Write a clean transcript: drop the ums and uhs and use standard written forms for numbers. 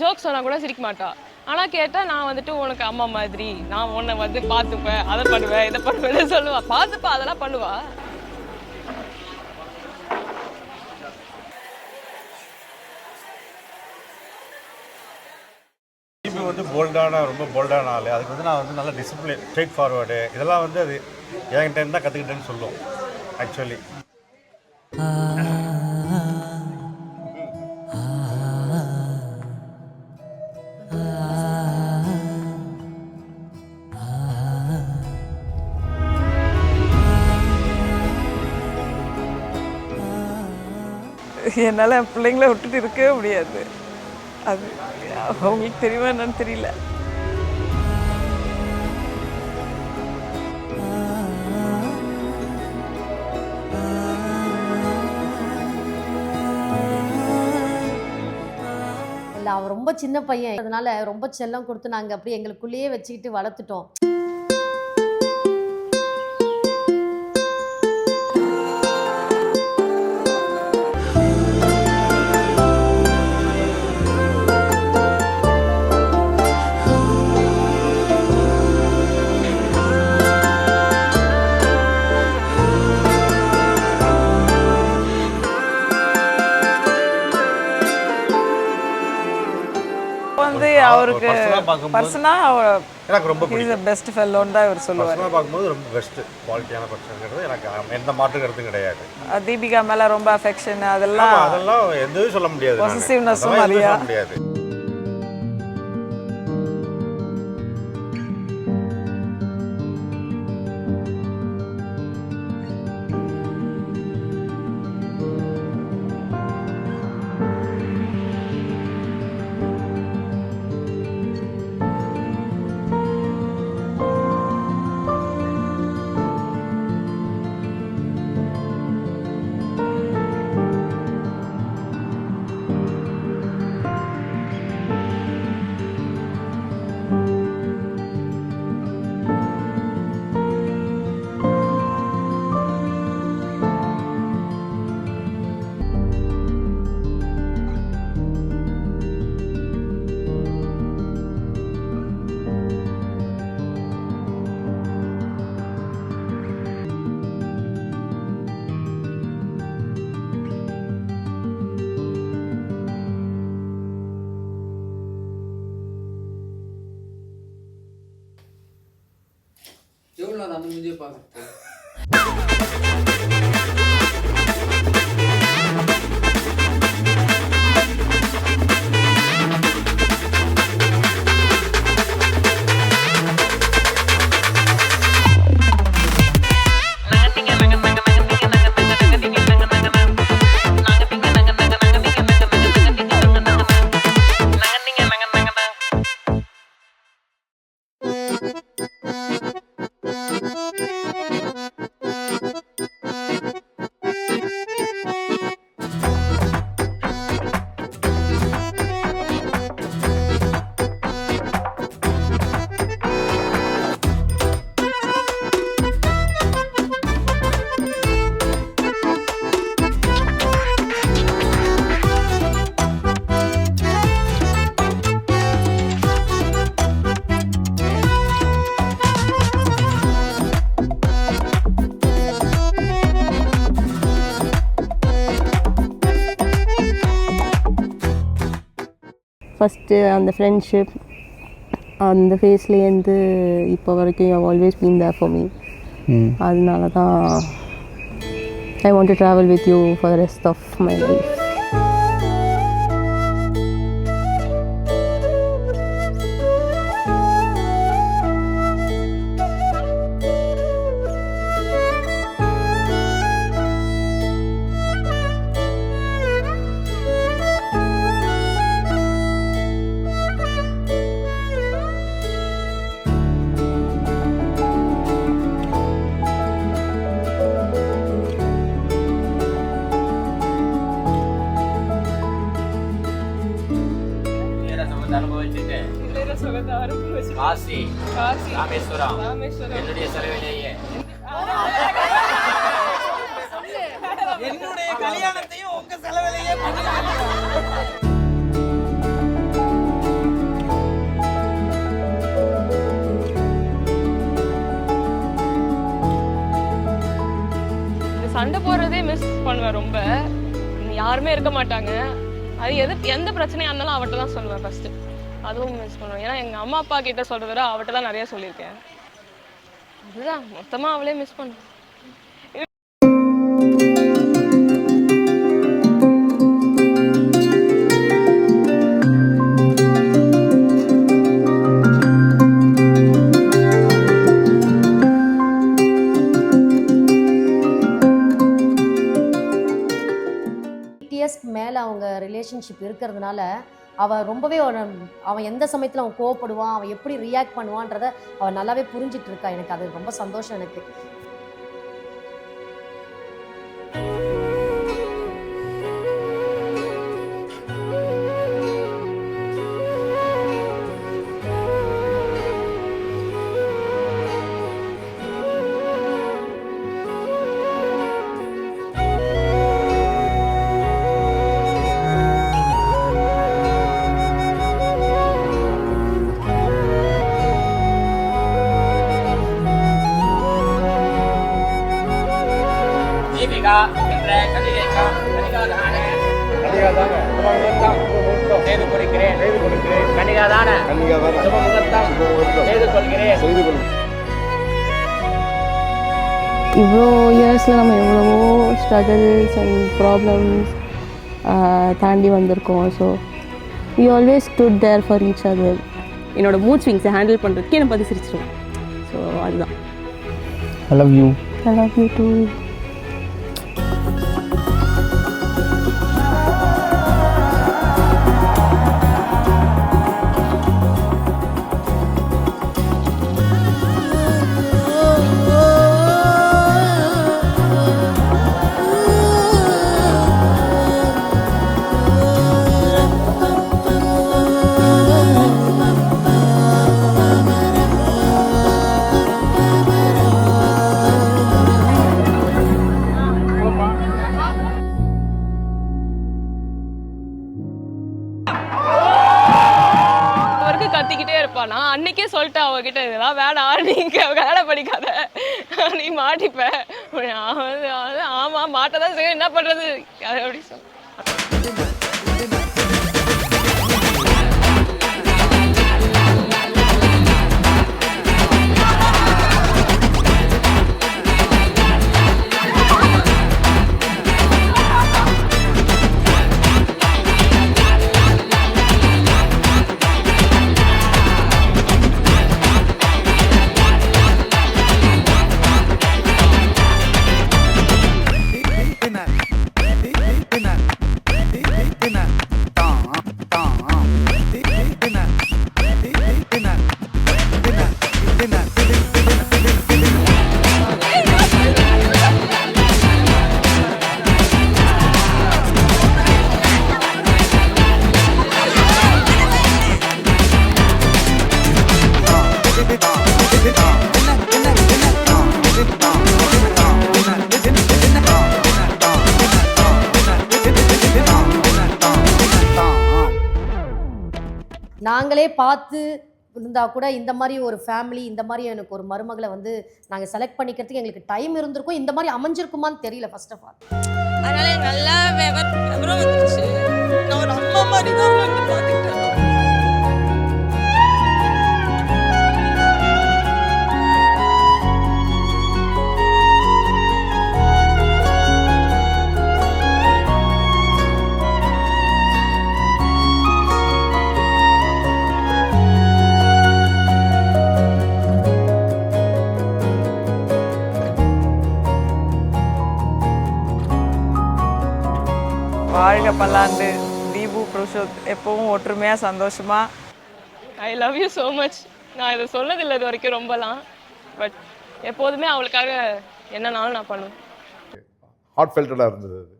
Joke சொன்னால் கூட சிரிக்க மாட்டா. ஆனால் கேட்டால் நான் வந்துட்டு உனக்கு அம்மா மாதிரி, நான் உன்னை வந்து பார்த்துப்பேன், அதை பண்ணுவேன், இதை பண்ணுவேன்னு சொல்லுவா. பார்த்துப்பா, அதெல்லாம் பண்ணுவா. இப்போ வந்து ரொம்ப போல்டான ஆள். அதுக்கு வந்து நான் வந்து நல்ல டிசிப்ளின், ஸ்ட்ரெயிட் ஃபார்வர்டு, இதெல்லாம் வந்து அது என்கிட்ட தான் கற்றுக்கிட்டேன்னு சொல்லும் ஆக்சுவலி. என்னால் என் பிள்ளைங்கள விட்டுட்டு இருக்கவே முடியாது. அது அவங்களுக்கு தெரியுமா என்னன்னு தெரியல. இல்லை, அவன் ரொம்ப சின்ன பையன், அதனால ரொம்ப செல்லம் கொடுத்து நாங்கள் அப்படியே எங்களுக்குள்ளேயே வச்சுக்கிட்டு வளர்த்துட்டோம். வந்து அவருக்கு பர்சனா எனக்கு ரொம்ப பிடிக்கும். பெஸ்ட் ஃபெல்லோன்னு தான் இவர் சொல்லுவார். பர்சனாக பார்க்கும்போது ரொம்ப பெஸ்ட்டு குவாலிட்டியான பர்சனுங்கிறது எனக்கு எந்த மாற்று கருத்தும் கிடையாது. தீபிகா மேலே ரொம்ப அஃபெக்ஷன், அதெல்லாம் எதுவும் சொல்ல முடியாது. பொசசிவ்னஸும் நிறையா முடியாது. எவ்வளோ நம்ம முடிஞ்சே பார்க்குறது. ஃபஸ்ட்டு அந்த ஃப்ரெண்ட்ஷிப் அந்த ஃபேஸ்லேருந்து இப்போ வரைக்கும் you have always been there for me. அதனால தான் I want to travel with you for the rest of my life. Kashi Rameswaram என்னுடைய செலவிலேயே என்னுடைய கல்யாணத்தையும் உங்க செலவிலேயே பண்ணுவேன் ரொம்ப. யாருமே இருக்க மாட்டாங்க. அது எந்த பிரச்சனையாக இருந்தாலும் அவட்ட தான் சொல்லுவேன் ஃபஸ்ட்டு. அதுவும் மிஸ் பண்ணுவேன். ஏன்னா எங்கள் அம்மா அப்பா கிட்ட சொல்கிறத விட அவட்ட தான் நிறைய சொல்லியிருக்கேன். அதுதான் மொத்தமாக அவளே மிஸ் பண்ணுவேன். மேலே அவங்க ரிலேஷன்ஷிப் இருக்கிறதுனால அவள் ரொம்பவே அவன் எந்த சமயத்தில் அவன் கோவப்படுவான், அவன் எப்படி ரியாக்ட் பண்ணுவான்றத அவள் நல்லாவே புரிஞ்சிட்டு இருக்கா. எனக்கு அது ரொம்ப சந்தோஷம். எனக்கு தீபிகா என்ற கன்னிகைக்கும் கன்னிகாதான செய்து கொடுக்கிறேன். கன்னிகாதான சுபமுகூர்த்தம் செய்து கொள்கிறேன். இவ்வளோ இயர்ஸில் நம்ம எவ்வளவோ ஸ்ட்ரகிள்ஸ் அண்ட் ப்ராப்ளம்ஸ் தாண்டி வந்திருக்கோம். So we always stood there for each other. என்னோடய மூட் ஸ்விங்ஸை ஹேண்டில் பண்ணுறதுக்கு என்னை பார்த்து சிரிச்சிருவோம். ஸோ அதுதான். I love you. I love you too. கத்திக்கிட்டே இருப்பா. நான் அன்னைக்கே சொல்லிட்டேன் அவகிட்ட, இதெல்லாம் வேணாம், நீங்க வேலை படிக்காத, நீ மாட்டிப்ப. ஆமா மாட்டதான் செய்ய, என்ன பண்றது அப்படி சொல்ல. நாங்களே பார்த்து இருந்தால் கூட இந்த மாதிரி ஒரு ஃபேமிலி, இந்த மாதிரி எனக்கு ஒரு மருமகளை வந்து நாங்கள் செலக்ட் பண்ணிக்கிறதுக்கு எங்களுக்கு டைம் இருந்திருக்கும். இந்த மாதிரி அமைஞ்சிருக்குமான்னு தெரியல ஃபர்ஸ்ட் ஆஃப் ஆல். அதனால நல்லா விவரம் வந்துருச்சு. நான் ஒரு அம்மா மாதிரி தான் வந்து பார்த்துக்கிட்டேன். வாழ்க பல்லாண்டு. தீபு புருஷோத் எப்பவும் ஒற்றுமையாக சந்தோஷமாக. I love you so much. நான் இதை சொன்னதில்லை இது வரைக்கும் ரொம்பலாம். பட் எப்போதுமே அவளுக்காக என்னன்னாலும் நான் பண்ணுவேன். ஹார்ட் ஃபெல்ட்டடாக இருந்தது அது.